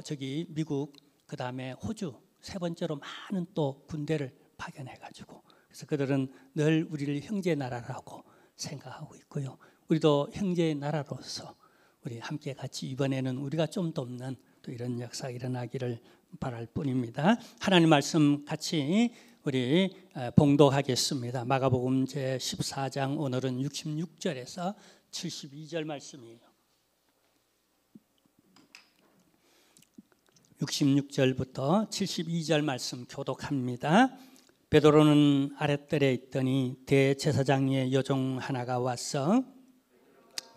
저기 미국, 그 다음에 호주, 세 번째로 많은 또 군대를 파견해가지고, 그래서 그들은 늘 우리를 형제 나라라고 생각하고 있고요. 우리도 형제의 나라로서 우리 함께 같이 이번에는 우리가 좀 돕는 또 이런 역사가 일어나기를 바랄 뿐입니다. 하나님 말씀 같이 우리 봉독하겠습니다. 마가복음 제 14장, 오늘은 66절에서 72절 말씀이에요. 66절부터 72절 말씀 교독합니다. 베드로는 아랫뜰에 있더니 대제사장의 여종 하나가 와서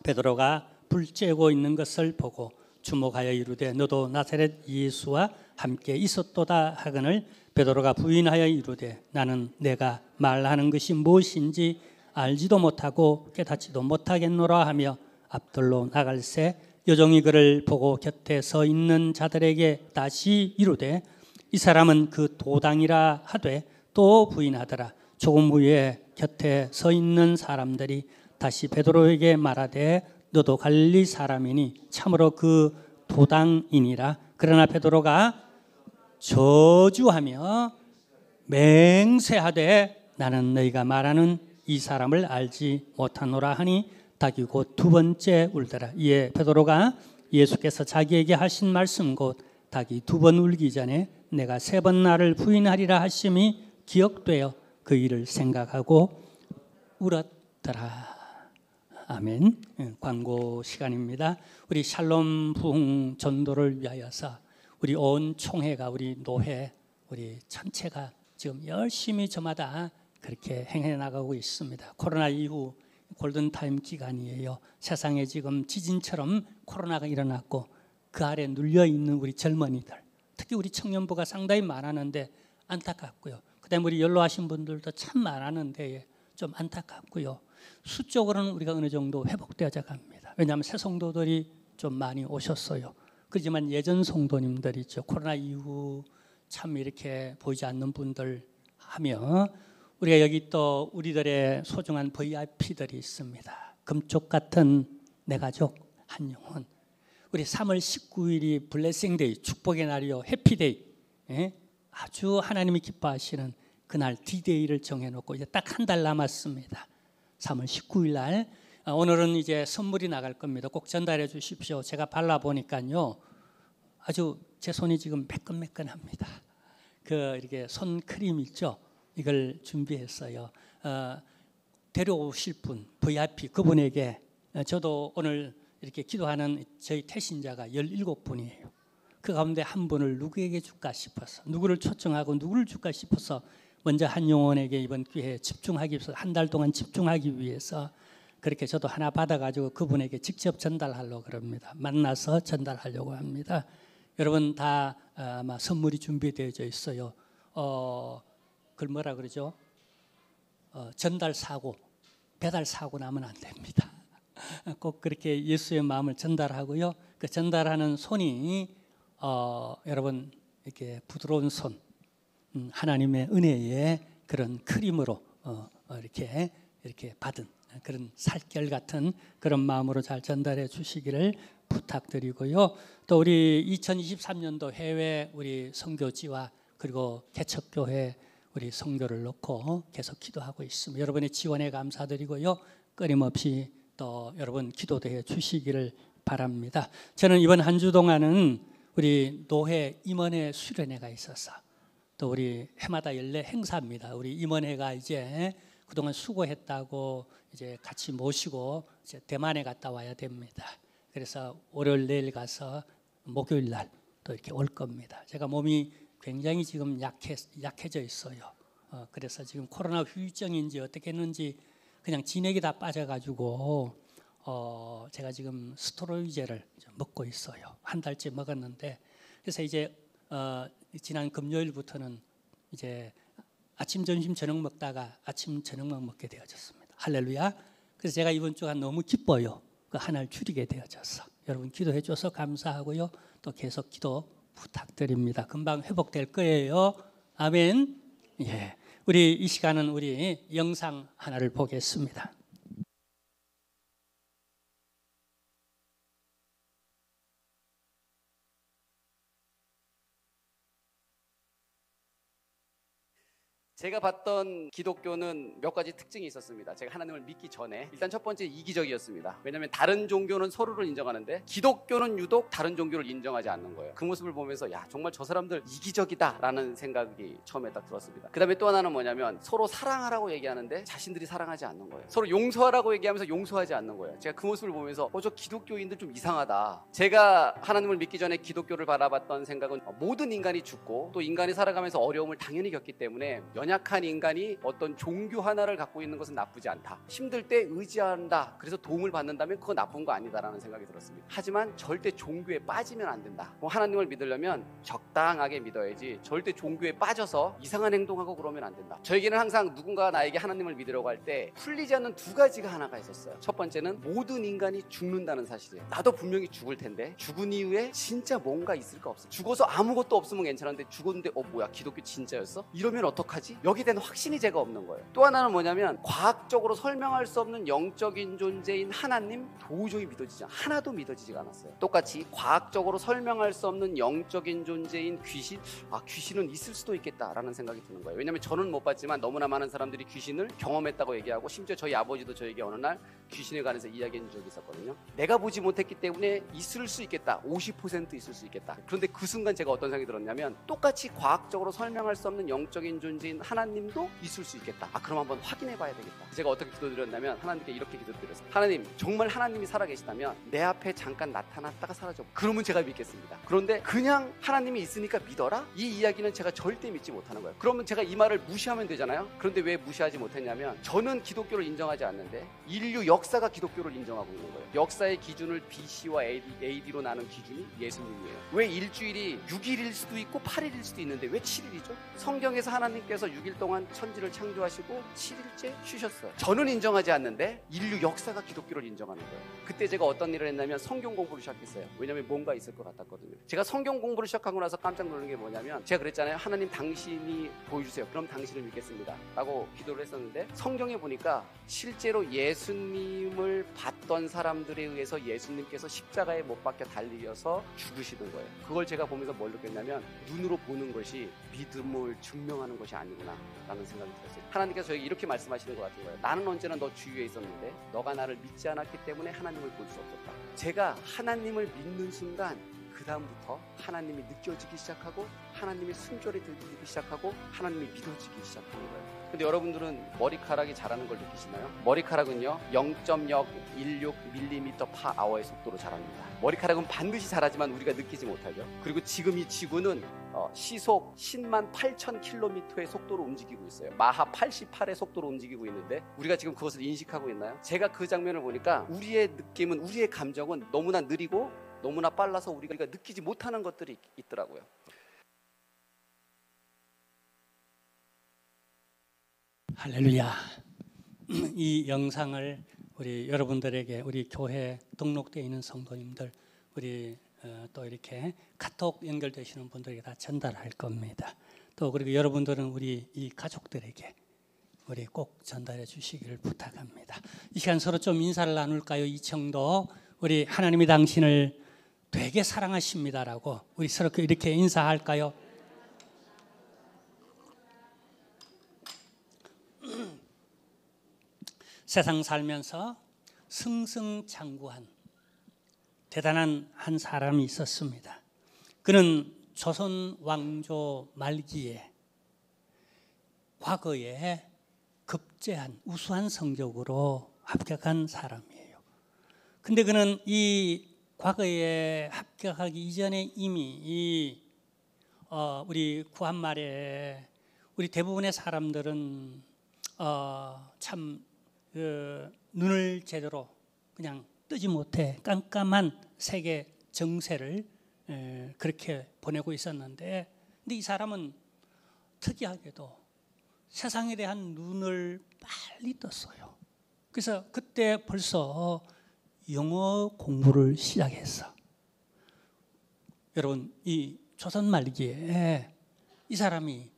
베드로가 불 쬐고 있는 것을 보고 주목하여 이르되 너도 나사렛 예수와 함께 있었도다 하거늘 베드로가 부인하여 이르되 나는 내가 말하는 것이 무엇인지 알지도 못하고 깨닫지도 못하겠노라 하며 앞들로 나갈새 여종이 그를 보고 곁에 서 있는 자들에게 다시 이르되 이 사람은 그 도당이라 하되 또 부인하더라. 조금 후에 곁에 서 있는 사람들이 다시 베드로에게 말하되 너도 갈릴리 사람이니 참으로 그 도당이니라. 그러나 베드로가 저주하며 맹세하되 나는 너희가 말하는 이 사람을 알지 못하노라 하니 닭이 곧 두 번째 울더라. 이에 베드로가 예수께서 자기에게 하신 말씀 곧 닭이 두 번 울기 전에 내가 세 번 나를 부인하리라 하심이 기억되어 그 일을 생각하고 울었더라. 아멘. 광고 시간입니다. 우리 샬롬 부흥 전도를 위하여서 우리 온 총회가, 우리 노회, 우리 전체가 지금 열심히 저마다 그렇게 행해 나가고 있습니다. 코로나 이후 골든타임 기간이에요. 세상에 지금 지진처럼 코로나가 일어났고 그 아래 눌려있는 우리 젊은이들, 특히 우리 청년부가 상당히 많았는데 안타깝고요. 그 다음에 우리 연로하신 분들도 참 많았는데 좀 안타깝고요. 수적으로는 우리가 어느 정도 회복되어져 갑니다. 왜냐하면 새 성도들이 좀 많이 오셨어요. 그렇지만 예전 성도님들 있죠. 코로나 이후 참 이렇게 보이지 않는 분들 하며 우리가 여기 또 우리들의 소중한 VIP들이 있습니다. 금쪽 같은 내 가족 한 영혼. 우리 3월 19일이 블레싱데이, 축복의 날이요, 해피데이, 아주 하나님이 기뻐하시는 그날 D-Day를 정해놓고 이제 딱 한 달 남았습니다. 3월 19일 날 오늘은 이제 선물이 나갈 겁니다. 꼭 전달해 주십시오. 제가 발라보니까요 아주 제 손이 지금 매끈매끈합니다. 이렇게 손 크림 있죠? 이걸 준비했어요. 데려오실 분, VIP 그분에게 저도 오늘 이렇게 기도하는 저희 태신자가 17분이에요. 그 가운데 한 분을 누구에게 줄까 싶어서, 누구를 초청하고 누구를 줄까 싶어서 먼저 한 영혼에게 이번 기회에 집중하기 위해서, 한 달 동안 집중하기 위해서 그렇게 저도 하나 받아가지고 그분에게 직접 전달하려고 그럽니다. 만나서 전달하려고 합니다. 여러분 다 아마 선물이 준비되어져 있어요. 그걸 뭐라 그러죠? 전달 사고, 배달 사고 나면 안 됩니다. 꼭 그렇게 예수의 마음을 전달하고요. 그 전달하는 손이 여러분 이렇게 부드러운 손, 하나님의 은혜의 그런 크림으로 이렇게 받은 그런 살결 같은 그런 마음으로 잘 전달해 주시기를 부탁드리고요. 또 우리 2023년도 해외 우리 선교지와 그리고 개척교회 우리 선교를 놓고 계속 기도하고 있습니다. 여러분의 지원에 감사드리고요. 끊임없이 또 여러분 기도해 주시기를 바랍니다. 저는 이번 한 주 동안은 우리 노회 임원회 수련회가 있어서 또 우리 해마다 연례 행사입니다. 우리 임원회가 이제 그동안 수고했다고 이제 같이 모시고 이제 대만에 갔다 와야 됩니다. 그래서 월요일 내일 가서 목요일 날 또 이렇게 올 겁니다. 제가 몸이 굉장히 지금 약해져 있어요. 그래서 지금 코로나 후유증인지 어떻게 했는지 그냥 진액이 다 빠져가지고 제가 지금 스테로이드를 먹고 있어요. 한 달째 먹었는데 그래서 이제 지난 금요일부터는 이제 아침, 점심, 저녁 먹다가 아침, 저녁만 먹게 되어졌습니다. 할렐루야. 그래서 제가 이번 주가 너무 기뻐요. 그 하나를 줄이게 되어져서 여러분 기도해 줘서 감사하고요. 또 계속 기도 부탁드립니다. 금방 회복될 거예요. 아멘. 예. 우리 이 시간은 우리 영상 하나를 보겠습니다. 제가 봤던 기독교는 몇 가지 특징이 있었습니다. 제가 하나님을 믿기 전에 일단 첫 번째 이기적이었습니다. 왜냐하면 다른 종교는 서로를 인정하는데 기독교는 유독 다른 종교를 인정하지 않는 거예요. 그 모습을 보면서 야, 정말 저 사람들 이기적이다 라는 생각이 처음에 딱 들었습니다. 그 다음에 또 하나는 뭐냐면 서로 사랑하라고 얘기하는데 자신들이 사랑하지 않는 거예요. 서로 용서하라고 얘기하면서 용서하지 않는 거예요. 제가 그 모습을 보면서 저 기독교인들 좀 이상하다. 제가 하나님을 믿기 전에 기독교를 바라봤던 생각은 모든 인간이 죽고 또 인간이 살아가면서 어려움을 당연히 겪기 때문에 연약한 인간이 어떤 종교 하나를 갖고 있는 것은 나쁘지 않다. 힘들 때 의지한다. 그래서 도움을 받는다면 그거 나쁜 거 아니다라는 생각이 들었습니다. 하지만 절대 종교에 빠지면 안 된다. 하나님을 믿으려면 적당하게 믿어야지 절대 종교에 빠져서 이상한 행동하고 그러면 안 된다. 저에게는 항상 누군가 나에게 하나님을 믿으려고 할 때 풀리지 않는 두 가지가 하나가 있었어요. 첫 번째는 모든 인간이 죽는다는 사실이에요. 나도 분명히 죽을 텐데 죽은 이후에 진짜 뭔가 있을까 없을까? 죽어서 아무것도 없으면 괜찮은데 죽었는데 뭐야 기독교 진짜였어? 이러면 어떡하지? 여기에 대한 확신이 제가 없는 거예요. 또 하나는 뭐냐면 과학적으로 설명할 수 없는 영적인 존재인 하나님 도저히 믿어지지 않아요. 하나도 믿어지지가 않았어요. 똑같이 과학적으로 설명할 수 없는 영적인 존재인 귀신, 귀신은 있을 수도 있겠다라는 생각이 드는 거예요. 왜냐하면 저는 못 봤지만 너무나 많은 사람들이 귀신을 경험했다고 얘기하고 심지어 저희 아버지도 저에게 어느 날 귀신에 관해서 이야기한 적이 있었거든요. 내가 보지 못했기 때문에 있을 수 있겠다. 50% 있을 수 있겠다. 그런데 그 순간 제가 어떤 생각이 들었냐면 똑같이 과학적으로 설명할 수 없는 영적인 존재인 하나님도 있을 수 있겠다. 그럼 한번 확인해 봐야 되겠다. 제가 어떻게 기도드렸냐면 하나님께 이렇게 기도드렸어요. 하나님, 정말 하나님이 살아계시다면 내 앞에 잠깐 나타났다가 사라져. 그러면 제가 믿겠습니다. 그런데 그냥 하나님이 있으니까 믿어라? 이 이야기는 제가 절대 믿지 못하는 거예요. 그러면 제가 이 말을 무시하면 되잖아요. 그런데 왜 무시하지 못했냐면 저는 기독교를 인정하지 않는데 인류 역사가 기독교를 인정하고 있는 거예요. 역사의 기준을 BC와 AD로 나눈 기준이 예수님이에요. 왜 일주일이 6일일 수도 있고 8일일 수도 있는데 왜 7일이죠? 성경에서 하나님께서 6일 동안 천지를 창조하시고 7일째 쉬셨어요. 저는 인정하지 않는데 인류 역사가 기독교를 인정하는 거예요. 그때 제가 어떤 일을 했냐면 성경 공부를 시작했어요. 왜냐하면 뭔가 있을 것 같았거든요. 제가 성경 공부를 시작하고 나서 깜짝 놀란 게 뭐냐면 제가 그랬잖아요. 하나님 당신이 보여주세요. 그럼 당신을 믿겠습니다 라고 기도를 했었는데 성경에 보니까 실제로 예수님을 봤던 사람들에 의해서 예수님께서 십자가에 못 박혀 달리셔서 죽으시는 거예요. 그걸 제가 보면서 뭘 느꼈냐면 눈으로 보는 것이 믿음을 증명하는 것이 아니구나 라는 생각이 들었어요. 하나님께서 저에게 이렇게 말씀하시는 것 같은 거예요. 나는 언제나 너 주위에 있었는데 너가 나를 믿지 않았기 때문에 하나님을 볼 수 없었다. 제가 하나님을 믿는 순간 그 다음부터 하나님이 느껴지기 시작하고 하나님의 순결이 들리기 시작하고 하나님이 믿어지기 시작하는 거예요. 근데 여러분들은 머리카락이 자라는 걸 느끼시나요? 머리카락은요 0.016mm/h의 속도로 자랍니다. 머리카락은 반드시 자라지만 우리가 느끼지 못하죠. 그리고 지금 이 지구는 시속 10만 8천 킬로미터의 속도로 움직이고 있어요. 마하 88의 속도로 움직이고 있는데 우리가 지금 그것을 인식하고 있나요? 제가 그 장면을 보니까 우리의 느낌은 우리의 감정은 너무나 느리고 너무나 빨라서 우리가 느끼지 못하는 것들이 있더라고요. 할렐루야. 이 영상을 우리 여러분들에게 우리 교회 등록되어 있는 성도님들 우리 또 이렇게 카톡 연결되시는 분들에게 다 전달할 겁니다. 또 그리고 여러분들은 우리 이 가족들에게 우리 꼭 전달해 주시기를 부탁합니다. 이 시간 서로 좀 인사를 나눌까요? 이청도 우리 하나님이 당신을 되게 사랑하십니다라고 우리 서로 이렇게 인사할까요? 세상 살면서 승승장구한 대단한 한 사람이 있었습니다. 그는 조선 왕조 말기에 과거에 급제한 우수한 성적으로 합격한 사람이에요. 근데 그는 이 과거에 합격하기 이전에 이미 우리 구한말에 우리 대부분의 사람들은 참 눈을 제대로 그냥 뜨지 못해 깜깜한 세계 정세를 그렇게 보내고 있었는데 근데 이 사람은 특이하게도 세상에 대한 눈을 빨리 떴어요. 그래서 그때 벌써 영어 공부를 시작했어. 여러분 이 조선 말기에 이 사람이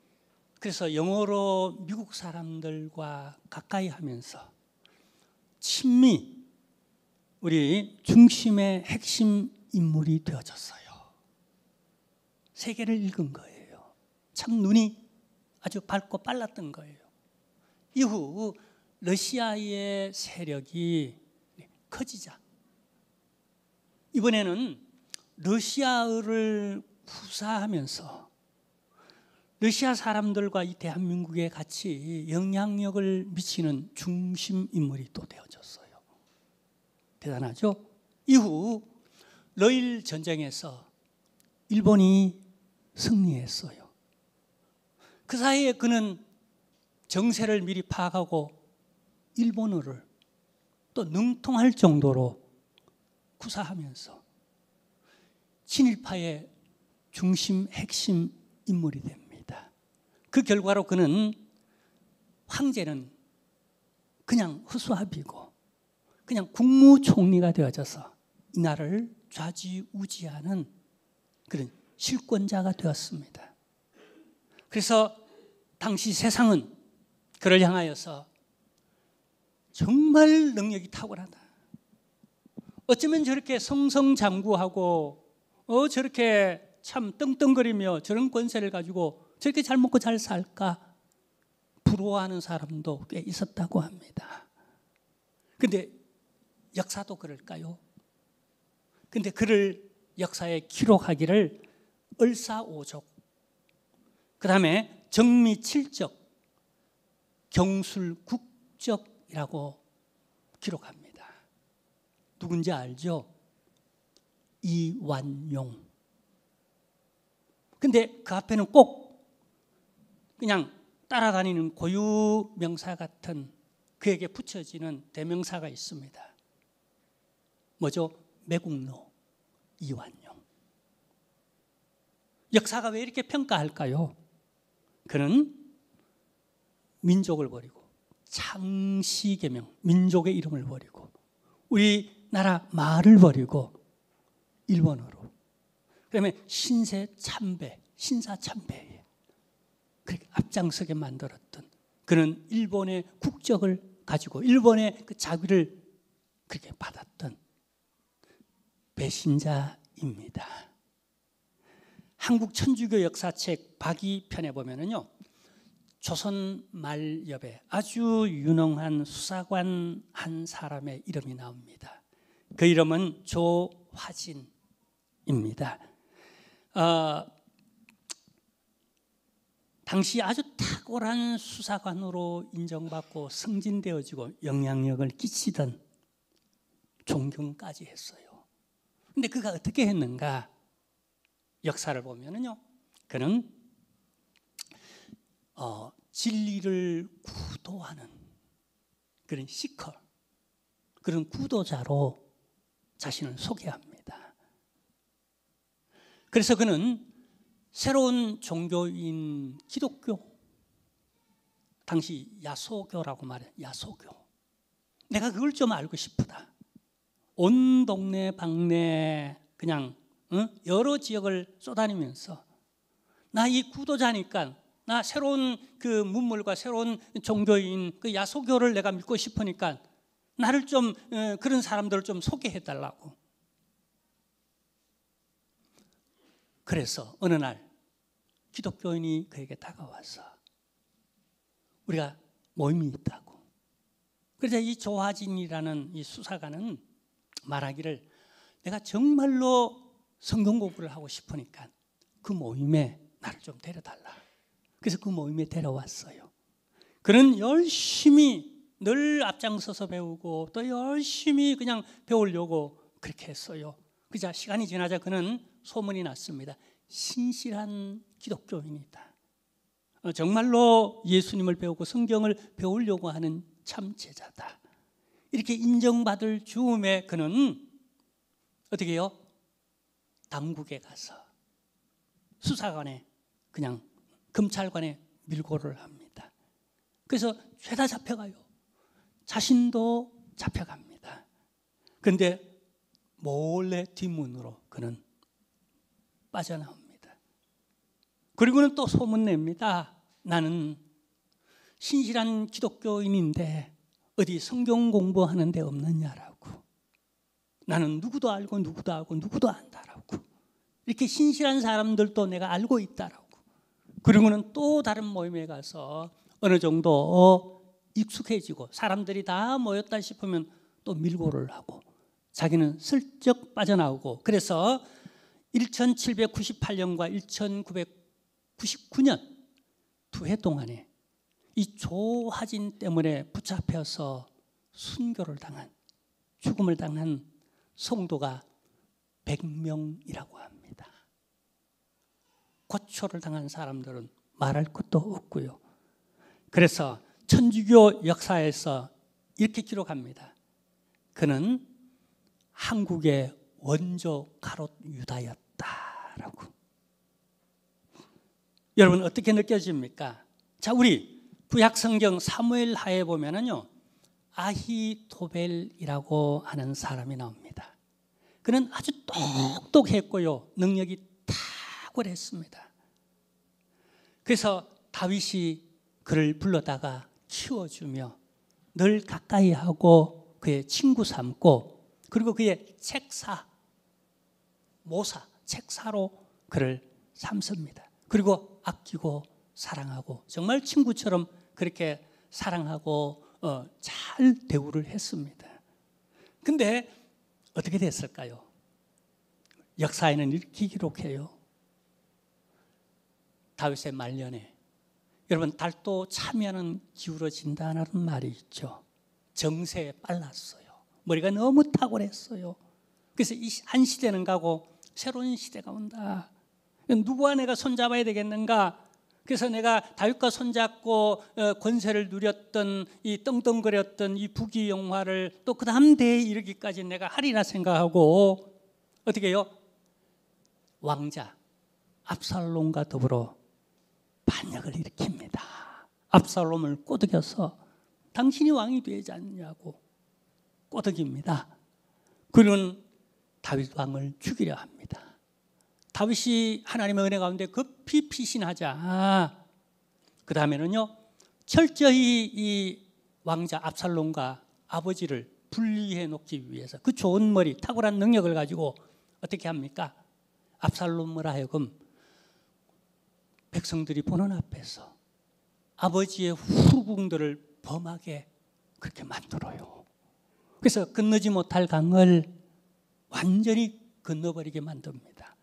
그래서 영어로 미국 사람들과 가까이 하면서 친미 우리 중심의 핵심 인물이 되어졌어요. 세계를 읽은 거예요. 참 눈이 아주 밝고 빨랐던 거예요. 이후 러시아의 세력이 커지자 이번에는 러시아를 구사하면서 러시아 사람들과 이 대한민국에 같이 영향력을 미치는 중심 인물이 또 되어졌어요. 대단하죠? 이후 러일 전쟁에서 일본이 승리했어요. 그 사이에 그는 정세를 미리 파악하고 일본어를 또 능통할 정도로 구사하면서 친일파의 중심 핵심 인물이 됩니다. 그 결과로 그는 황제는 그냥 허수아비고 그냥 국무총리가 되어져서 이 나라를 좌지우지하는 그런 실권자가 되었습니다. 그래서 당시 세상은 그를 향하여서 정말 능력이 탁월하다. 어쩌면 저렇게 성성장구하고 저렇게 참 떵떵거리며 저런 권세를 가지고 저렇게 잘 먹고 잘 살까 부러워하는 사람도 꽤 있었다고 합니다. 근데 역사도 그럴까요? 근데 그를 역사에 기록하기를 을사오족, 그 다음에 정미칠적, 경술국적이라고 기록합니다. 누군지 알죠? 이완용. 근데 그 앞에는 꼭 그냥 따라다니는 고유 명사 같은 그에게 붙여지는 대명사가 있습니다. 뭐죠? 매국노 이완용. 역사가 왜 이렇게 평가할까요? 그는 민족을 버리고 창시개명, 민족의 이름을 버리고 우리나라 말을 버리고 일본어로, 그다음에 신사참배에 그렇게 앞장서게 만들었던, 그는 일본의 국적을 가지고 일본의 그 자비를 그렇게 받았던 배신자입니다. 한국 천주교 역사책 박이편에 보면은요, 조선 말엽에 아주 유능한 수사관 한 사람의 이름이 나옵니다. 그 이름은 조화진입니다. 당시 아주 탁월한 수사관으로 인정받고 승진되어지고 영향력을 끼치던 존경까지 했어요. 근데 그가 어떻게 했는가? 역사를 보면은요, 그는 진리를 구도하는 그런 시커, 그런 구도자로 자신을 소개합니다. 그래서 그는 새로운 종교인 기독교, 당시 야소교라고 말해요. 야소교. 내가 그걸 좀 알고 싶다. 온 동네 방네 그냥 여러 지역을 쏘다니면서 나 이 구도자니까 나 새로운 그 문물과 새로운 종교인 그 야소교를 내가 믿고 싶으니까 나를 좀 그런 사람들을 좀 소개해 달라고. 그래서 어느 날 기독교인이 그에게 다가와서 우리가 모임이 있다고. 그래서 이 조화진이라는 이 수사관은 말하기를 내가 정말로 성경 공부를 하고 싶으니까 그 모임에 나를 좀 데려달라. 그래서 그 모임에 데려왔어요. 그는 열심히 늘 앞장서서 배우고 또 열심히 그냥 배우려고 그렇게 했어요. 그자 시간이 지나자 그는 소문이 났습니다. 신실한 기독교인이다. 정말로 예수님을 배우고 성경을 배우려고 하는 참 제자다. 이렇게 인정받을 즈음에 그는 어떻게 해요? 당국에 가서 수사관에 그냥 검찰관에 밀고를 합니다. 그래서 죄다 잡혀가요. 자신도 잡혀갑니다. 그런데 몰래 뒷문으로 그는 빠져나옵니다. 그리고는 또 소문냅니다. 나는 신실한 기독교인인데 어디 성경 공부하는 데 없느냐라고. 나는 누구도 알고 누구도 알고 누구도 안다라고. 이렇게 신실한 사람들도 내가 알고 있다라고. 그리고는 또 다른 모임에 가서 어느 정도 익숙해지고 사람들이 다 모였다 싶으면 또 밀고를 하고 자기는 슬쩍 빠져나오고, 그래서 1798년과 1999년 2해 동안에 이 조하진 때문에 붙잡혀서 순교를 당한, 죽음을 당한 성도가 100명이라고 합니다. 고초를 당한 사람들은 말할 것도 없고요. 그래서 천주교 역사에서 이렇게 기록합니다. 그는 한국의 원조 가롯 유다였다라고. 여러분 어떻게 느껴집니까? 자, 우리 구약성경 사무엘 하에 보면은요, 아히도벨이라고 하는 사람이 나옵니다. 그는 아주 똑똑했고요, 능력이 탁월했습니다. 그래서 다윗이 그를 불러다가 키워주며 늘 가까이 하고 그의 친구 삼고, 그리고 그의 책사, 모사, 책사로 그를 삼습니다. 그리고 아끼고 사랑하고 정말 친구처럼 그렇게 사랑하고 잘 대우를 했습니다. 근데 어떻게 됐을까요? 역사에는 이렇게 기록해요. 다윗의 말년에, 여러분 달도 차면은 기울어진다는 말이 있죠. 정세에 빨랐어요. 머리가 너무 탁월했어요. 그래서 이 한 시대는 가고 새로운 시대가 온다. 누구와 내가 손잡아야 되겠는가? 그래서 내가 다윗과 손잡고 권세를 누렸던 이 떵떵거렸던 이 부귀영화를 또 그 다음 대에 이르기까지 내가 하리라 생각하고 어떻게 해요? 왕자 압살롬과 더불어 반역을 일으킵니다. 압살롬을 꼬드겨서 당신이 왕이 되지 않냐고 꼬드깁니다. 그리고는 다윗 왕을 죽이려 합니다. 다윗이 하나님의 은혜 가운데 급히 피신하자, 그 다음에는요 철저히 이 왕자 압살롬과 아버지를 분리해 놓기 위해서 그 좋은 머리, 탁월한 능력을 가지고 어떻게 합니까? 압살롬을 하여금 백성들이 보는 앞에서 아버지의 후궁들을 범하게 그렇게 만들어요. 그래서 건너지 못할 강을 완전히 건너버리게 만듭니다.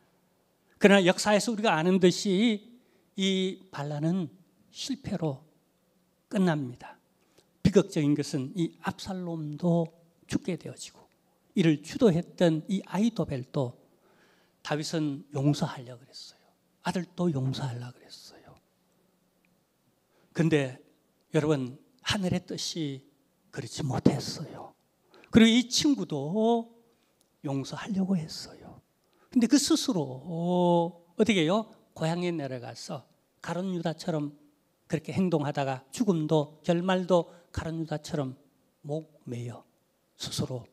그러나 역사에서 우리가 아는 듯이 이 반란은 실패로 끝납니다. 비극적인 것은 이 압살롬도 죽게 되어지고, 이를 주도했던 이 아히도벨도 다윗은 용서하려고 그랬어요. 아들도 용서하려고 그랬어요. 그런데 여러분 하늘의 뜻이 그렇지 못했어요. 그리고 이 친구도 용서하려고 했어요. 근데 그 스스로 어떻게 해요? 고향에 내려가서 가룟 유다처럼 그렇게 행동하다가 죽음도 결말도 가룟 유다처럼 목 매여 스스로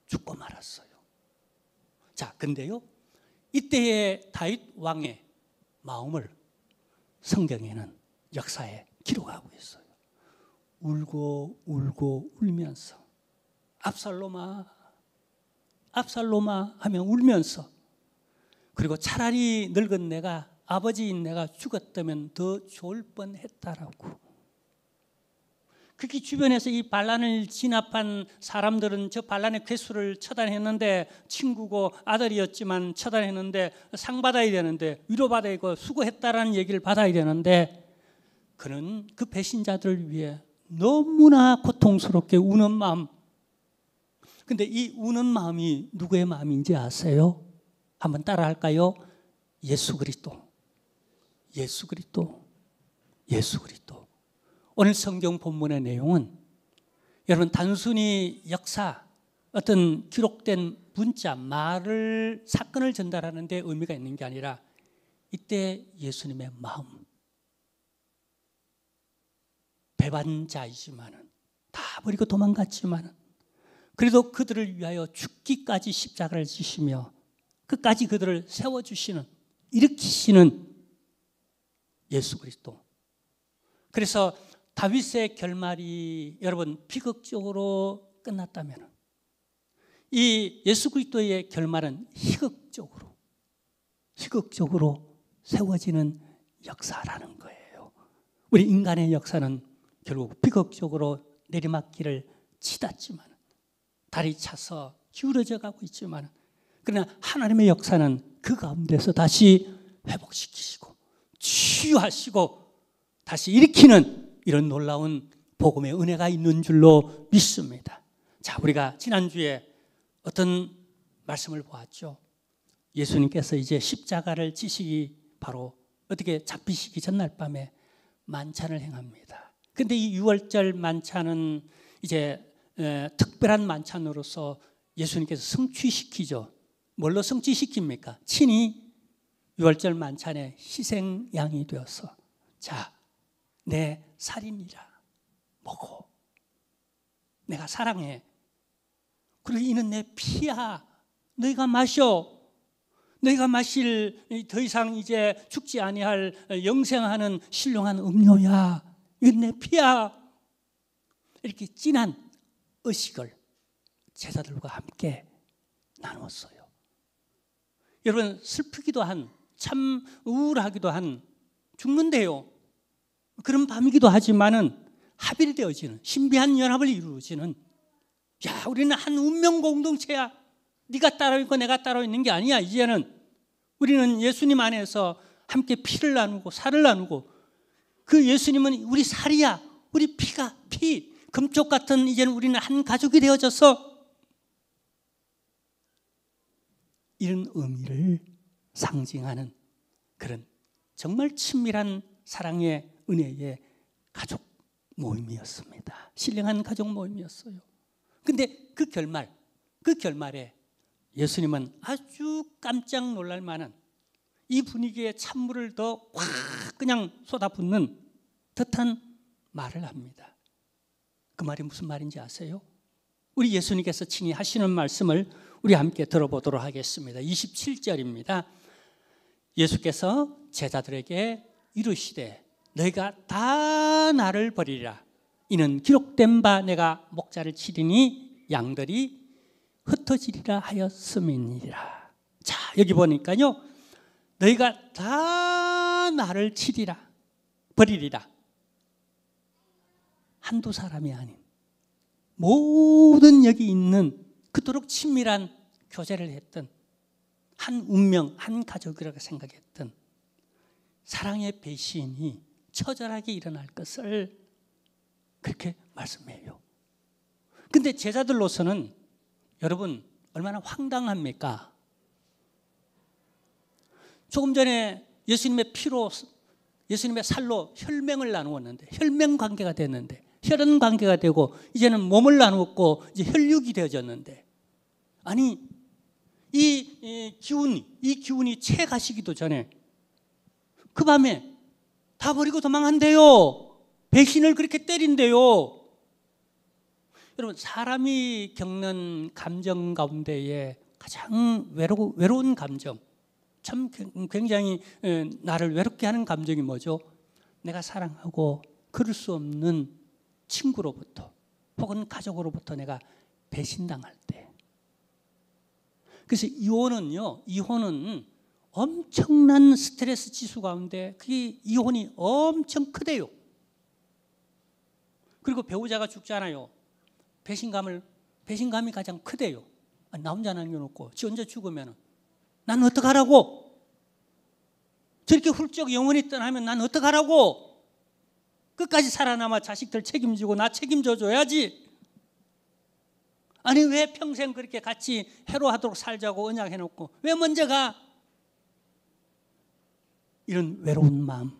죽고 말았어요. 자, 근데요 이때의 다윗 왕의 마음을 성경에는 역사에 기록하고 있어요. 울고 울고 울면서 압살롬아 압살롬아 하며 울면서, 그리고 차라리 늙은 내가, 아버지인 내가 죽었다면 더 좋을 뻔했다라고. 그렇게 주변에서 이 반란을 진압한 사람들은 저 반란의 괴수를 처단했는데, 친구고 아들이었지만 처단했는데 상 받아야 되는데, 위로받아야 되고 수고했다라는 얘기를 받아야 되는데, 그는 그 배신자들을 위해 너무나 고통스럽게 우는 마음. 근데 이 우는 마음이 누구의 마음인지 아세요? 한번 따라 할까요? 예수 그리스도. 예수 그리스도. 예수 그리스도. 오늘 성경 본문의 내용은 여러분 단순히 역사, 어떤 기록된 문자, 말을, 사건을 전달하는 데 의미가 있는 게 아니라 이때 예수님의 마음, 배반자이지만은 다 버리고 도망갔지만은 그래도 그들을 위하여 죽기까지 십자가를 지시며 끝까지 그들을 세워주시는, 일으키시는 예수 그리스도. 그래서 다윗의 결말이 여러분 비극적으로 끝났다면 이 예수 그리스도의 결말은 희극적으로 세워지는 역사라는 거예요. 우리 인간의 역사는 결국 비극적으로 내리막길을 치닫지만, 다리 차서 기울어져 가고 있지만, 그러나 하나님의 역사는 그 가운데서 다시 회복시키시고 치유하시고 다시 일으키는 이런 놀라운 복음의 은혜가 있는 줄로 믿습니다. 자, 우리가 지난주에 어떤 말씀을 보았죠? 예수님께서 이제 십자가를 지시기 바로 어떻게 잡히시기 전날 밤에 만찬을 행합니다. 근데 이 유월절 만찬은 이제 특별한 만찬으로서 예수님께서 성취시키죠. 뭘로 성취시킵니까? 친히 유월절 만찬의 희생양이 되어서, 자, 내 살인이라 먹어. 내가 사랑해. 그리고 이는 내 피야. 너희가 마셔. 너희가 마실 더 이상 이제 죽지 아니할 영생하는 신령한 음료야. 이건 내 피야. 이렇게 진한 의식을 제자들과 함께 나누었어요. 여러분, 슬프기도 한, 참 우울하기도 한, 죽는데요, 그런 밤이기도 하지만은 합일되어지는, 신비한 연합을 이루어지는, 야, 우리는 한 운명 공동체야. 네가 따로 있고 내가 따로 있는 게 아니야. 이제는 우리는 예수님 안에서 함께 피를 나누고 살을 나누고, 그 예수님은 우리 살이야. 우리 피가 피, 금쪽 같은 이제는 우리는 한 가족이 되어져서 이런 의미를 상징하는 그런 정말 친밀한 사랑의 은혜의 가족 모임이었습니다. 신령한 가족 모임이었어요. 근데 그 결말에 예수님은 아주 깜짝 놀랄 만한 이 분위기에 찬물을 더 확 그냥 쏟아붓는 듯한 말을 합니다. 그 말이 무슨 말인지 아세요? 우리 예수님께서 친히 하시는 말씀을 우리 함께 들어보도록 하겠습니다. 27절입니다. 예수께서 제자들에게 이르시되 너희가 다 나를 버리리라. 이는 기록된 바 내가 목자를 치리니 양들이 흩어지리라 하였음이니라. 자, 여기 보니까요, 너희가 다 나를 치리라, 버리리라. 한두 사람이 아닌 모든 여기 있는 그토록 친밀한 교제를 했던 한 운명, 한 가족이라고 생각했던 사랑의 배신이 처절하게 일어날 것을 그렇게 말씀해요. 근데 제자들로서는 여러분 얼마나 황당합니까? 조금 전에 예수님의 피로, 예수님의 살로 혈맹을 나누었는데, 혈맹 관계가 됐는데, 혈연 관계가 되고 이제는 몸을 나누었고 이제 혈육이 되어졌는데, 아니 이 기운이 채 가시기도 전에 그 밤에 다 버리고 도망한대요. 배신을 그렇게 때린대요. 여러분, 사람이 겪는 감정 가운데에 가장 외로운 감정, 참 굉장히 나를 외롭게 하는 감정이 뭐죠? 내가 사랑하고 그럴 수 없는 친구로부터 혹은 가족으로부터 내가 배신당할 때. 그래서 이혼은 엄청난 스트레스 지수 가운데 그게 이혼이 엄청 크대요. 그리고 배우자가 죽잖아요. 배신감이 가장 크대요. 나 혼자 남겨놓고 지 혼자 죽으면 난 어떡하라고? 저렇게 훌쩍 영원히 떠나면 난 어떡하라고? 끝까지 살아남아 자식들 책임지고 나 책임져 줘야지. 아니 왜 평생 그렇게 같이 해로하도록 살자고 언약해놓고 왜 먼저 가? 이런 외로운 마음.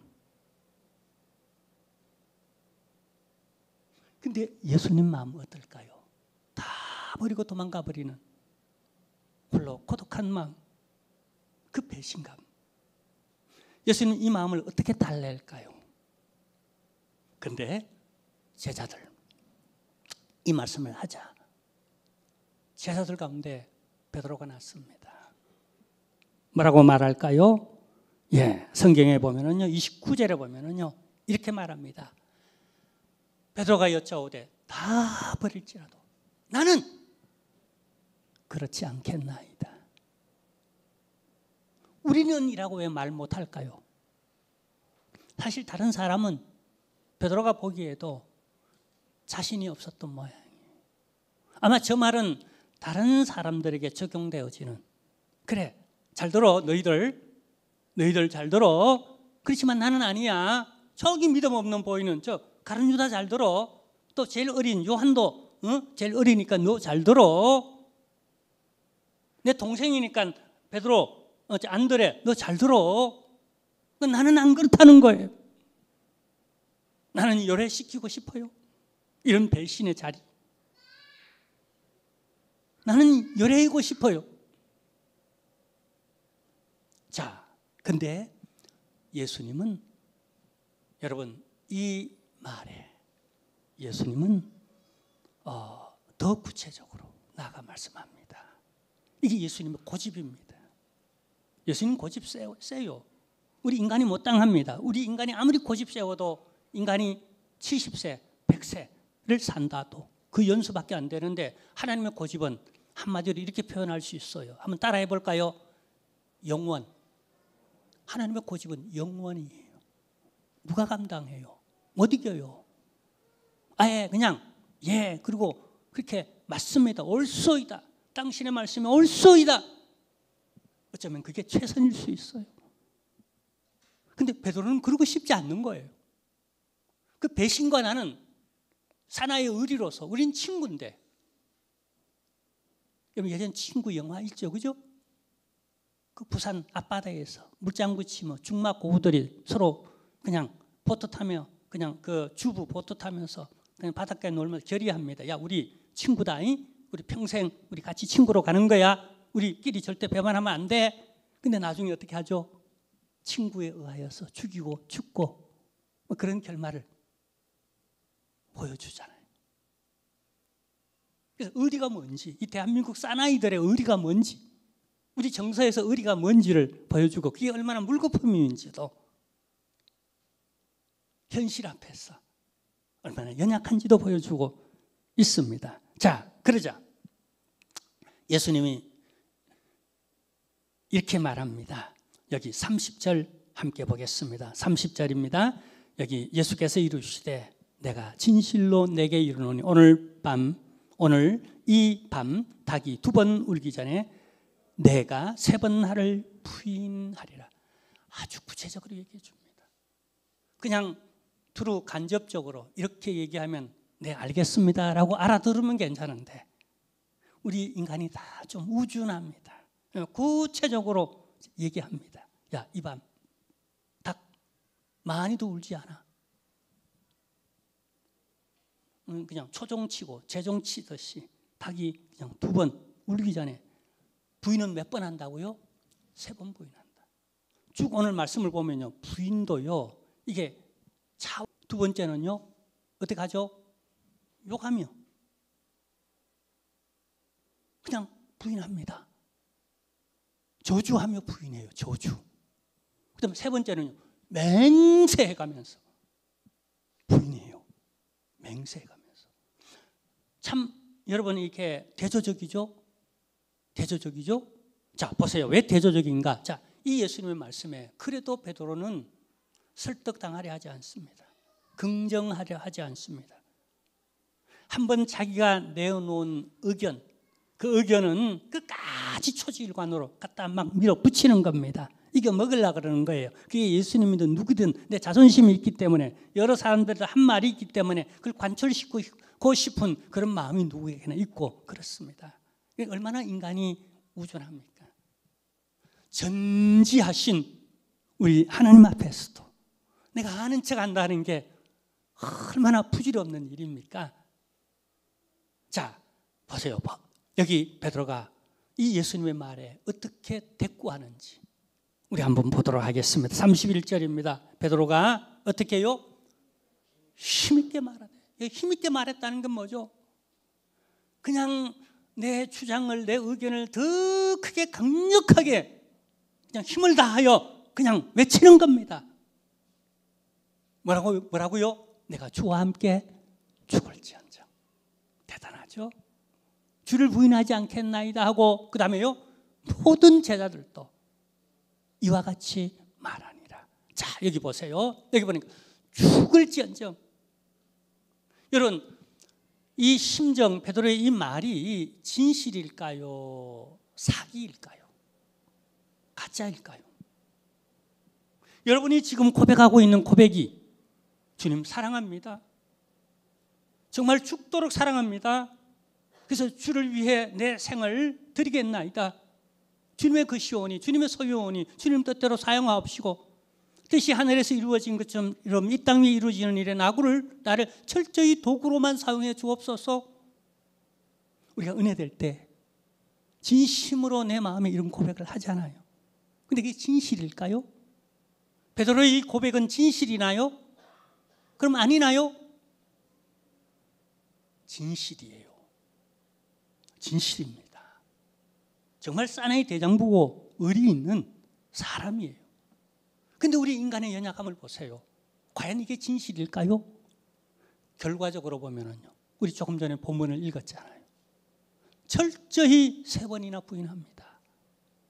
근데 예수님 마음은 어떨까요? 다 버리고 도망가 버리는 홀로 고독한 마음, 그 배신감. 예수님 이 마음을 어떻게 달랠까요? 그런데 제자들, 이 말씀을 하자 제자들 가운데 베드로가 났습니다. 뭐라고 말할까요? 성경에 보면은요, 29절에 보면은요, 이렇게 말합니다. 베드로가 여짜오되 다 버릴지라도 나는 그렇지 않겠나이다. 우리는 이라고 왜 말 못할까요? 사실 다른 사람은 베드로가 보기에도 자신이 없었던 모양이에요. 아마 저 말은 다른 사람들에게 적용되어지는, 그래 잘 들어 너희들 잘 들어, 그렇지만 나는 아니야, 저기 믿음 없는 보이는 저 가룟 유다 잘 들어, 또 제일 어린 요한도 제일 어리니까 너 잘 들어, 내 동생이니까 베드로 안드레 너 잘 들어. 나는 안 그렇다는 거예요. 나는 열애시키고 싶어요. 이런 배신의 자리. 나는 열애이고 싶어요. 자, 근데 예수님은, 여러분 이 말에 예수님은 더 구체적으로 나아가 말씀합니다. 이게 예수님의 고집입니다. 예수님 고집 세요. 우리 인간이 못당합니다. 우리 인간이 아무리 고집 세워도 인간이 70세, 100세를 산다도 그 연수밖에 안 되는데, 하나님의 고집은 한마디로 이렇게 표현할 수 있어요. 한번 따라해 볼까요? 영원. 하나님의 고집은 영원이에요. 누가 감당해요? 못 이겨요. 아예 그냥 그리고 그렇게 맞습니다. 옳소이다. 당신의 말씀이 옳소이다. 어쩌면 그게 최선일 수 있어요. 근데 베드로는 그러고 싶지 않는 거예요. 그 배신과 나는 사나이의 의리로서, 우린 친구인데, 여러분 예전 친구 영화 있죠, 그죠? 그 부산 앞바다에서 물장구 치며 중막 고우들이 서로 그냥 보트 타며, 그냥 그 주부 보트 타면서 그냥 바닷가에 놀면서 결의합니다. 야, 우리 친구다, 우리 평생 우리 같이 친구로 가는 거야. 우리끼리 절대 배반하면 안 돼. 근데 나중에 어떻게 하죠? 친구에 의하여서 죽이고 죽고 그런 결말을 보여주잖아요. 그래서 의리가 뭔지, 이 대한민국 사나이들의 의리가 뭔지, 우리 정서에서 의리가 뭔지를 보여주고, 그게 얼마나 물거품인지도 현실 앞에서 얼마나 연약한지도 보여주고 있습니다. 자, 그러자 예수님이 이렇게 말합니다. 여기 30절 함께 보겠습니다. 30절입니다. 여기 예수께서 이르시되 내가 진실로 내게 이르노니 오늘 이 밤 닭이 2번 울기 전에 내가 3번 나를 부인하리라. 아주 구체적으로 얘기해 줍니다. 그냥 두루 간접적으로 이렇게 얘기하면 네 알겠습니다라고 알아들으면 괜찮은데, 우리 인간이 다 좀 우준합니다. 구체적으로 얘기합니다. 야, 이 밤 닭 많이도 울지 않아. 그냥 초종치고 재종치듯이 닭이 그냥 2번 울기 전에, 부인은 몇 번 한다고요? 3번 부인한다. 쭉 오늘 말씀을 보면요, 부인도요, 이게 두 번째는요 어떻게 하죠? 욕하며 그냥 부인합니다. 저주하며 부인해요. 저주. 그다음에 3번째는요 맹세해가면서 부인해요. 맹세해가면서. 참 여러분 이렇게 대조적이죠? 대조적이죠? 자, 보세요. 왜 대조적인가? 자, 이 예수님의 말씀에 그래도 베드로는 설득당하려 하지 않습니다. 긍정하려 하지 않습니다. 한번 자기가 내어놓은 의견, 그 의견은 끝까지 초지일관으로 갖다 막 밀어붙이는 겁니다. 이거 먹으려고 그러는 거예요. 그게 예수님이든 누구든 내 자존심이 있기 때문에, 여러 사람들도 한 말이 있기 때문에 그걸 관철시키고 싶은 그런 마음이 누구에게나 있고 그렇습니다. 얼마나 인간이 우준합니까? 전지하신 우리 하나님 앞에서도 내가 아는 척 한다는 게 얼마나 부질없는 일입니까? 자, 보세요. 여기 베드로가 이 예수님의 말에 어떻게 대꾸하는지 우리 한번 보도록 하겠습니다. 31절입니다. 베드로가 어떻게 해요? 힘있게 말하네. 힘있게 말했다는 건 뭐죠? 그냥 내 주장을, 내 의견을 더 크게 강력하게 그냥 힘을 다하여 그냥 외치는 겁니다. 뭐라고요? 내가 주와 함께 죽을지언정. 대단하죠? 주를 부인하지 않겠나이다 하고, 그 다음에요 모든 제자들도 이와 같이 말하니라. 자, 여기 보세요. 여기 보니까 죽을지언정. 여러분, 이 심정, 베드로의 이 말이 진실일까요? 사기일까요? 가짜일까요? 여러분이 지금 고백하고 있는 고백이 주님 사랑합니다. 정말 죽도록 사랑합니다. 그래서 주를 위해 내 생을 드리겠나이다. 주님의 것이오니, 주님의 소유오니, 주님 뜻대로 사용하옵시고 뜻이 하늘에서 이루어진 것처럼 이 땅 위에 이루어지는 일에 나를 철저히 도구로만 사용해 주옵소서. 우리가 은혜될 때 진심으로 내 마음에 이런 고백을 하잖아요. 근데 이게 진실일까요? 베드로의 이 고백은 진실이나요? 그럼 아니나요? 진실이에요. 진실입니다. 정말 사나이 대장부고 의리 있는 사람이에요. 근데 우리 인간의 연약함을 보세요. 과연 이게 진실일까요? 결과적으로 보면은요, 우리 조금 전에 본문을 읽었잖아요. 철저히 3번이나 부인합니다.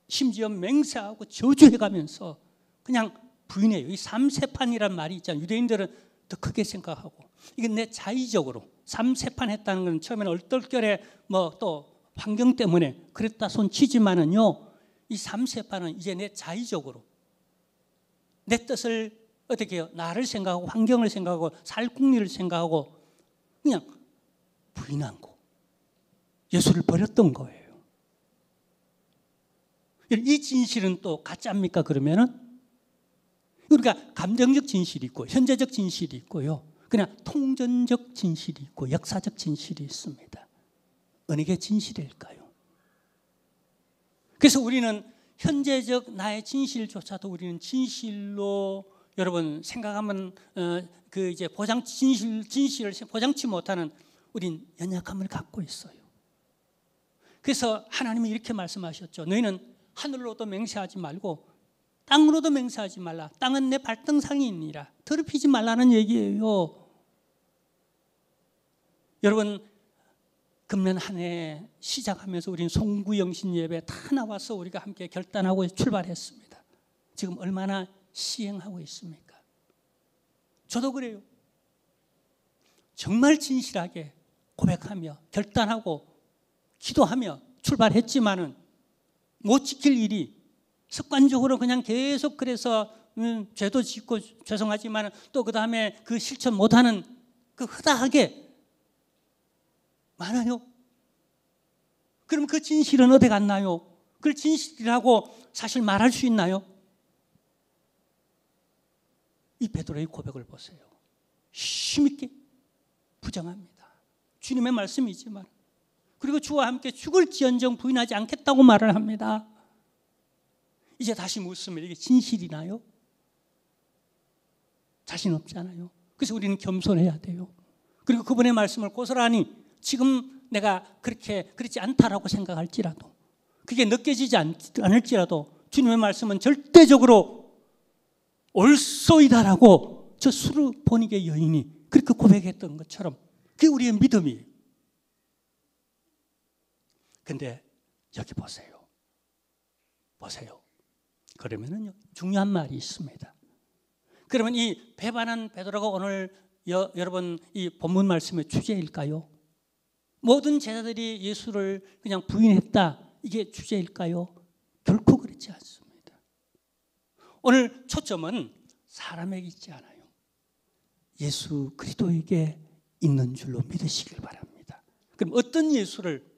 심지어 맹세하고 저주해가면서 그냥 부인해요. 이 삼세판이란 말이 있잖아요. 유대인들은 더 크게 생각하고, 이건 내 자의적으로 삼세판 했다는 건 처음에는 얼떨결에 또 환경 때문에 그랬다 손치지만은요, 이 삼세판은 이제 내 자의적으로 내 뜻을 어떻게 해요? 나를 생각하고 환경을 생각하고 살궁리를 생각하고 그냥 부인한 거, 예수를 버렸던 거예요. 이 진실은 또 가짜입니까? 그러면은 우리가 감정적 진실이 있고 현재적 진실이 있고요, 그냥 통전적 진실이 있고 역사적 진실이 있습니다. 어느 게 진실일까요? 그래서 우리는 현재적 나의 진실조차도 우리는 진실로 여러분 생각하면 그 이제 진실을 보장치 못하는 우린 연약함을 갖고 있어요. 그래서 하나님이 이렇게 말씀하셨죠. 너희는 하늘로도 맹세하지 말고 땅으로도 맹세하지 말라. 땅은 내 발등상이니라. 더럽히지 말라는 얘기예요. 여러분, 금년 한 해 시작하면서 우리는 송구영신 예배 다 나와서 우리가 함께 결단하고 출발했습니다. 지금 얼마나 시행하고 있습니까? 저도 그래요. 정말 진실하게 고백하며 결단하고 기도하며 출발했지만은 못 지킬 일이 습관적으로 그냥 계속 그래서 죄도 짓고 죄송하지만 또 그 다음에 그 실천 못하는 그 허다하게 많아요. 그럼 그 진실은 어디 갔나요? 그걸 진실이라고 사실 말할 수 있나요? 이 베드로의 고백을 보세요. 힘있게 부정합니다. 주님의 말씀이지만, 그리고 주와 함께 죽을지언정 부인하지 않겠다고 말을 합니다. 이제 다시 묻습니다. 이게 진실이나요? 자신 없잖아요. 그래서 우리는 겸손해야 돼요. 그리고 그분의 말씀을 고스란히 지금 내가 그렇지 않다라고 생각할지라도, 그게 느껴지지 않을지라도 주님의 말씀은 절대적으로 옳소이다라고 저 수르보니게 여인이 그렇게 고백했던 것처럼 그게 우리의 믿음이에요. 근데 여기 보세요. 그러면은요, 중요한 말이 있습니다. 그러면 이 배반한 베드로가 오늘 여러분 이 본문 말씀의 주제일까요? 모든 제자들이 예수를 그냥 부인했다, 이게 주제일까요? 결코 그렇지 않습니다. 오늘 초점은 사람에게 있지 않아요. 예수 그리스도에게 있는 줄로 믿으시길 바랍니다. 그럼 어떤 예수를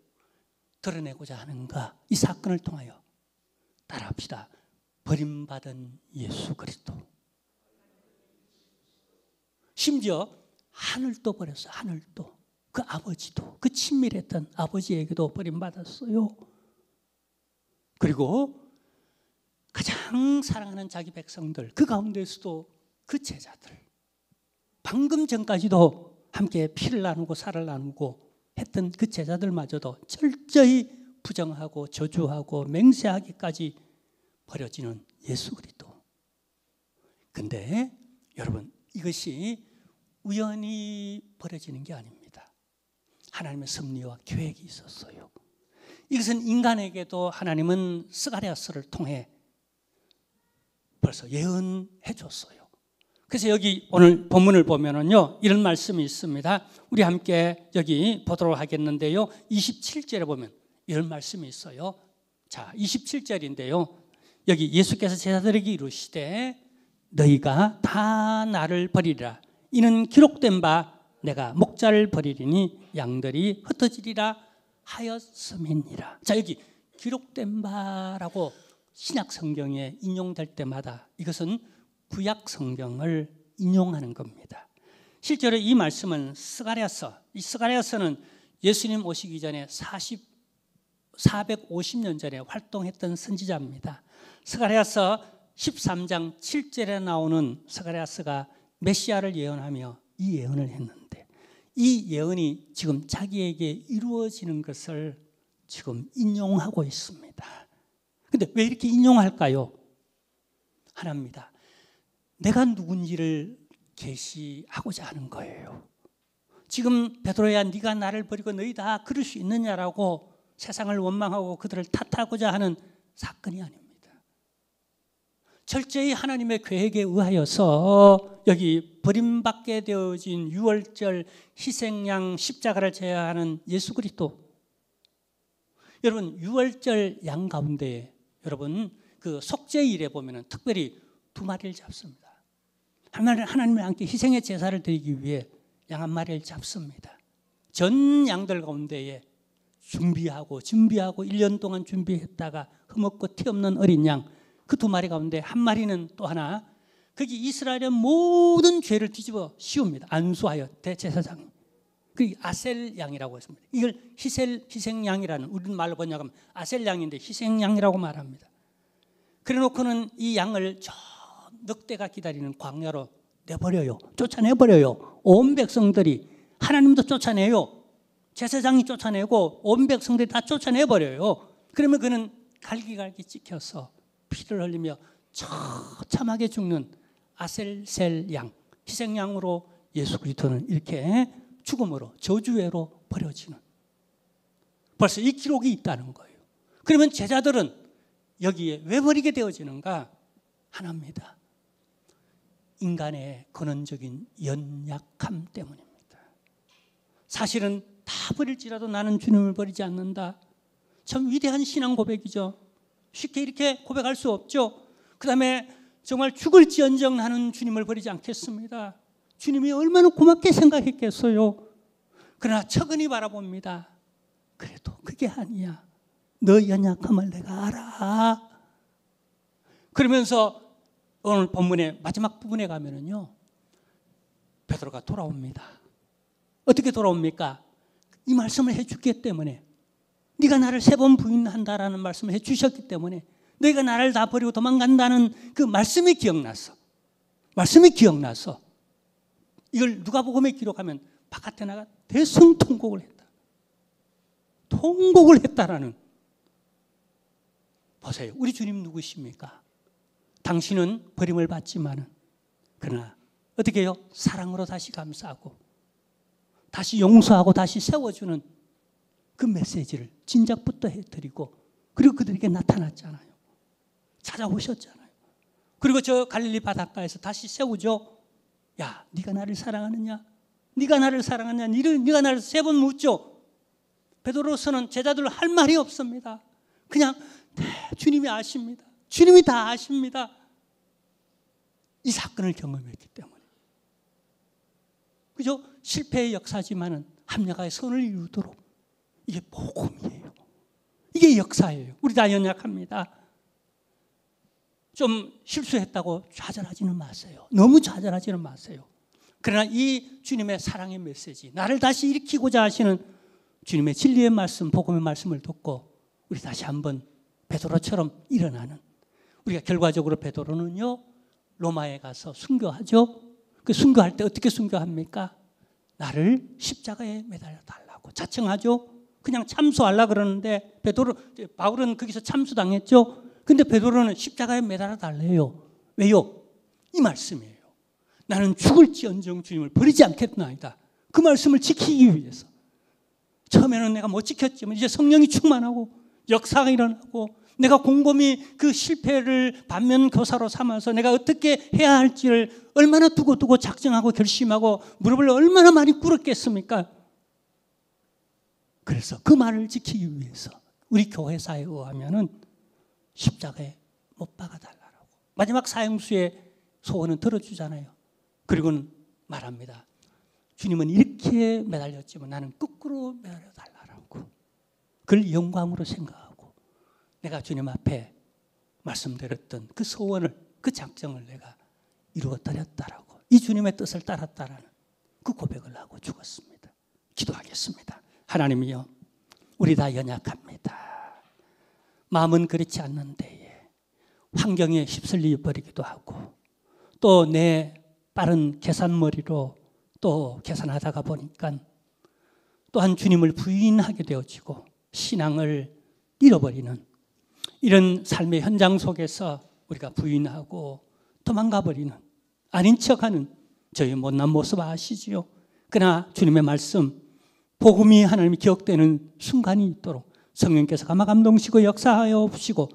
드러내고자 하는가? 이 사건을 통하여 따라합시다. 버림받은 예수 그리스도. 심지어 하늘도 버렸어요. 하늘도. 그 아버지도, 그 친밀했던 아버지에게도 버림받았어요. 그리고 가장 사랑하는 자기 백성들, 그 가운데서도 그 제자들, 방금 전까지도 함께 피를 나누고 살을 나누고 했던 그 제자들마저도 철저히 부정하고 저주하고 맹세하기까지 버려지는 예수 그리스도. 근데 여러분, 이것이 우연히 버려지는 게 아닙니다. 하나님의 섭리와 계획이 있었어요. 이것은 인간에게도 하나님은 스가랴서를 통해 벌써 예언해 줬어요. 그래서 여기 오늘 본문을 보면은요, 이런 말씀이 있습니다. 우리 함께 여기 보도록 하겠는데요. 27절에 보면 이런 말씀이 있어요. 자, 27절인데요. 여기 예수께서 제자들에게 이르시되 너희가 다 나를 버리리라. 이는 기록된 바 내가 목자를 버리리니 양들이 흩어지리라 하였음이니라. 자, 여기 기록된 바라고 신약 성경에 인용될 때마다 이것은 구약 성경을 인용하는 겁니다. 실제로 이 말씀은 스가랴서, 이 스가랴서는 예수님 오시기 전에 450년 전에 활동했던 선지자입니다. 스가랴서 13장 7절에 나오는 스가랴서가 메시아를 예언하며 이 예언을 했는데 이 예언이 지금 자기에게 이루어지는 것을 지금 인용하고 있습니다. 그런데 왜 이렇게 인용할까요? 하나입니다. 내가 누군지를 계시하고자 하는 거예요. 지금 베드로야 네가 나를 버리고 너희 다 그럴 수 있느냐라고 세상을 원망하고 그들을 탓하고자 하는 사건이 아닙니다. 철저히 하나님의 계획에 의하여서 여기 버림받게 되어진 유월절 희생양 십자가를 제어하는 예수 그리스도. 여러분 유월절 양 가운데 여러분 그 속죄일에 보면은 특별히 2마리를 잡습니다. 하나님을 함께 희생의 제사를 드리기 위해 양 1마리를 잡습니다. 전 양들 가운데에 준비하고 1년 동안 준비했다가 흠없고 티 없는 어린 양 그 2마리 가운데 1마리는 또 하나 거기 이스라엘의 모든 죄를 뒤집어 씌웁니다. 안수하여 대제사장이. 그 아셀 양이라고 했습니다. 이걸 희생양이라는 우리 말로 번역하면 아셀 양인데 희생양이라고 말합니다. 그래놓고는 이 양을 저 늑대가 기다리는 광야로 내버려요. 쫓아내버려요. 온 백성들이 하나님도 쫓아내요. 제사장이 쫓아내고 온 백성들이 다 쫓아내버려요. 그러면 그는 갈기갈기 찍혀서 피를 흘리며 처참하게 죽는 아셀셀 양, 희생양으로 예수 그리스도는 이렇게 죽음으로 저주회로 버려지는 벌써 이 기록이 있다는 거예요. 그러면 제자들은 여기에 왜 버리게 되어지는가? 하나입니다. 인간의 근원적인 연약함 때문입니다. 사실은 다 버릴지라도 나는 주님을 버리지 않는다. 참 위대한 신앙 고백이죠. 쉽게 이렇게 고백할 수 없죠. 그 다음에 정말 죽을지언정 나는 주님을 버리지 않겠습니다. 주님이 얼마나 고맙게 생각했겠어요. 그러나 척은히 바라봅니다. 그래도 그게 아니야. 너 연약함을 내가 알아. 그러면서 오늘 본문의 마지막 부분에 가면은요, 베드로가 돌아옵니다. 어떻게 돌아옵니까? 이 말씀을 해주기 때문에, 네가 나를 3번 부인한다라는 말씀을 해주셨기 때문에, 너희가 나를 다 버리고 도망간다는 그 말씀이 기억났어. 말씀이 기억나서 이걸 누가복음에 기록하면 바깥에 나가 대성통곡을 했다. 통곡을 했다라는. 보세요. 우리 주님 누구십니까? 당신은 버림을 받지만은 그러나 어떻게 해요? 사랑으로 다시 감싸고 다시 용서하고 다시 세워주는 그 메시지를 진작부터 해드리고 그리고 그들에게 나타났잖아요. 찾아오셨잖아요. 그리고 저 갈릴리 바닷가에서 다시 세우죠. 야, 네가 나를 사랑하느냐? 네가 나를 사랑하느냐? 네가 나를 3번 묻죠. 베드로서는 제자들 할 말이 없습니다. 그냥 주님이 아십니다. 주님이 다 아십니다. 이 사건을 경험했기 때문에. 그죠? 실패의 역사지만은 합력하여 선을 이루도록 이게 복음이에요. 이게 역사예요. 우리 다 연약합니다. 좀 실수했다고 좌절하지는 마세요. 너무 좌절하지는 마세요. 그러나 이 주님의 사랑의 메시지, 나를 다시 일으키고자 하시는 주님의 진리의 말씀, 복음의 말씀을 듣고 우리 다시 한번 베드로처럼 일어나는, 우리가 결과적으로 베드로는요 로마에 가서 순교하죠. 그 순교할 때 어떻게 순교합니까? 나를 십자가에 매달려 달라고 자청하죠. 그냥 참수하려고 그러는데 바울은 거기서 참수당했죠. 근데 베드로는 십자가에 매달아 달래요. 왜요? 이 말씀이에요. 나는 죽을지언정 주님을 버리지 않겠나이다. 그 말씀을 지키기 위해서. 처음에는 내가 못 지켰지만 이제 성령이 충만하고 역사가 일어나고 내가 곰곰이 그 실패를 반면교사로 삼아서 내가 어떻게 해야 할지를 얼마나 두고두고 작정하고 결심하고 무릎을 얼마나 많이 꿇었겠습니까? 그래서 그 말을 지키기 위해서 우리 교회사에 의하면은 십자가에 못 박아달라고. 마지막 사형수의 소원은 들어주잖아요. 그리고는 말합니다. 주님은 이렇게 매달렸지만 나는 거꾸로 매달려달라고. 그걸 영광으로 생각하고 내가 주님 앞에 말씀드렸던 그 소원을, 그 작정을 내가 이루어드렸다라고, 이 주님의 뜻을 따랐다라는 그 고백을 하고 죽었습니다. 기도하겠습니다. 하나님이여, 우리 다 연약합니다. 마음은 그렇지 않는데 환경에 휩쓸려 버리기도 하고 또 내 빠른 계산머리로 또 계산하다가 보니까 또한 주님을 부인하게 되어지고 신앙을 잃어버리는 이런 삶의 현장 속에서 우리가 부인하고 도망가 버리는, 아닌 척하는 저희 못난 모습 아시지요? 그러나 주님의 말씀, 복음이 하나님이 기억되는 순간이 있도록 성령께서 감화 감동시고 역사하여 오시고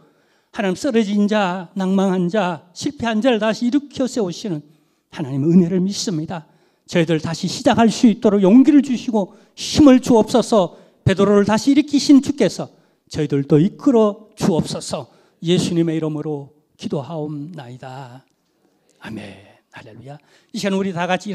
하나님 쓰러진 자, 낭망한 자, 실패한 자를 다시 일으켜 세우시는 하나님의 은혜를 믿습니다. 저희들 다시 시작할 수 있도록 용기를 주시고 힘을 주옵소서. 베드로를 다시 일으키신 주께서 저희들도 이끌어 주옵소서. 예수님의 이름으로 기도하옵나이다. 아멘. 할렐루야. 이 시간 우리 다 같이 일어나